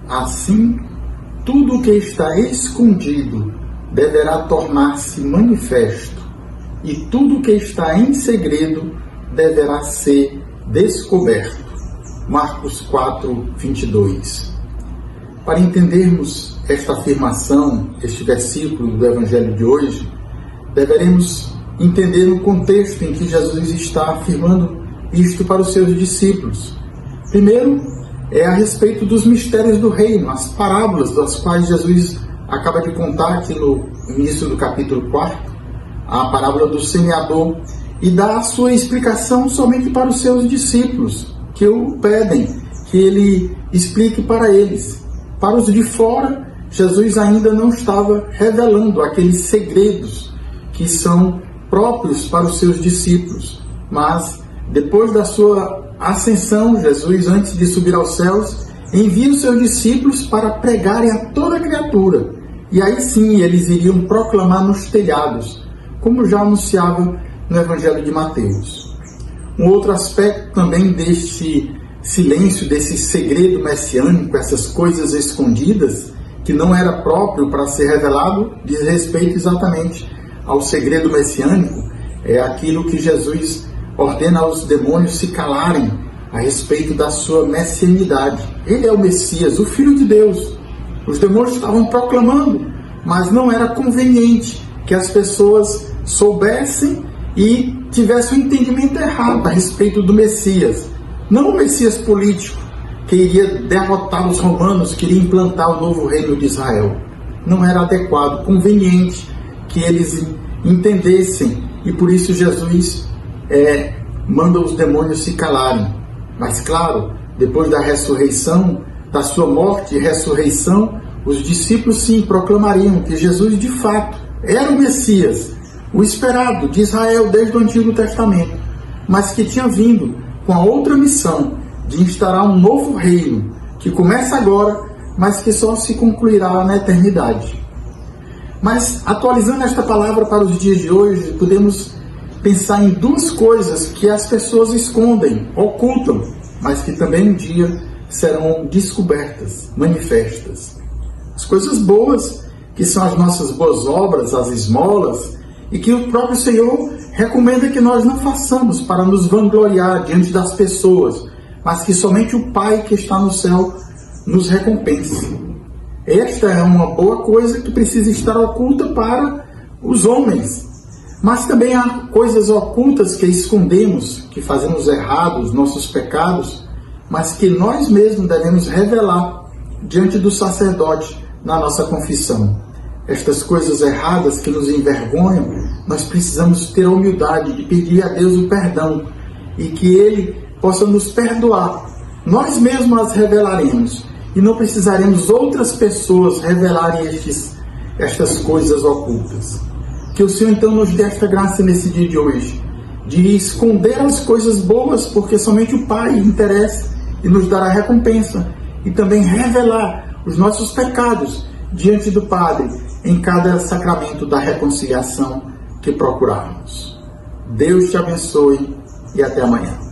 Assim, tudo o que está escondido deverá tornar-se manifesto, e tudo o que está em segredo deverá ser descoberto. Marcos 4, 22. Para entendermos esta afirmação, este versículo do Evangelho de hoje, deveremos entender o contexto em que Jesus está afirmando isto para os seus discípulos. Primeiro, é a respeito dos mistérios do reino, as parábolas das quais Jesus acaba de contar aqui no início do capítulo 4, a parábola do semeador, e dá a sua explicação somente para os seus discípulos, que o pedem que ele explique para eles. Para os de fora, Jesus ainda não estava revelando aqueles segredos que são próprios para os seus discípulos. Mas, depois da sua ascensão, Jesus, antes de subir aos céus, envia os seus discípulos para pregarem a toda criatura. E aí sim, eles iriam proclamar nos telhados, como já anunciava no Evangelho de Mateus. Um outro aspecto também deste silêncio, desse segredo messiânico, essas coisas escondidas, que não era próprio para ser revelado, diz respeito exatamente ao segredo messiânico, é aquilo que Jesus ordena aos demônios se calarem a respeito da sua messianidade. Ele é o Messias, o Filho de Deus. Os demônios estavam proclamando, mas não era conveniente que as pessoas soubessem e tivessem um entendimento errado a respeito do Messias. Não o Messias político, que iria derrotar os romanos, que iria implantar o novo reino de Israel. Não era adequado, conveniente que eles entendessem, e por isso Jesus manda os demônios se calarem. Mas claro, depois da ressurreição, da sua morte e ressurreição, os discípulos sim proclamariam que Jesus de fato era o Messias, o esperado de Israel desde o Antigo Testamento, mas que tinha vindo com a outra missão de instaurar um novo reino, que começa agora, mas que só se concluirá na eternidade. Mas, atualizando esta palavra para os dias de hoje, podemos pensar em duas coisas que as pessoas escondem, ocultam, mas que também um dia serão descobertas, manifestas. As coisas boas, que são as nossas boas obras, as esmolas, e que o próprio Senhor recomenda que nós não façamos para nos vangloriar diante das pessoas, mas que somente o Pai que está no céu nos recompense. Esta é uma boa coisa que precisa estar oculta para os homens. Mas também há coisas ocultas que escondemos, que fazemos errados, nossos pecados, mas que nós mesmos devemos revelar diante do sacerdote na nossa confissão. Estas coisas erradas que nos envergonham, nós precisamos ter a humildade de pedir a Deus o perdão e que Ele possa nos perdoar. Nós mesmos as revelaremos e não precisaremos outras pessoas revelarem estas coisas ocultas. Que o Senhor então nos dê esta graça nesse dia de hoje, de esconder as coisas boas, porque somente o Pai interessa e nos dará recompensa, e também revelar os nossos pecados diante do Padre em cada sacramento da reconciliação que procurarmos. Deus te abençoe e até amanhã.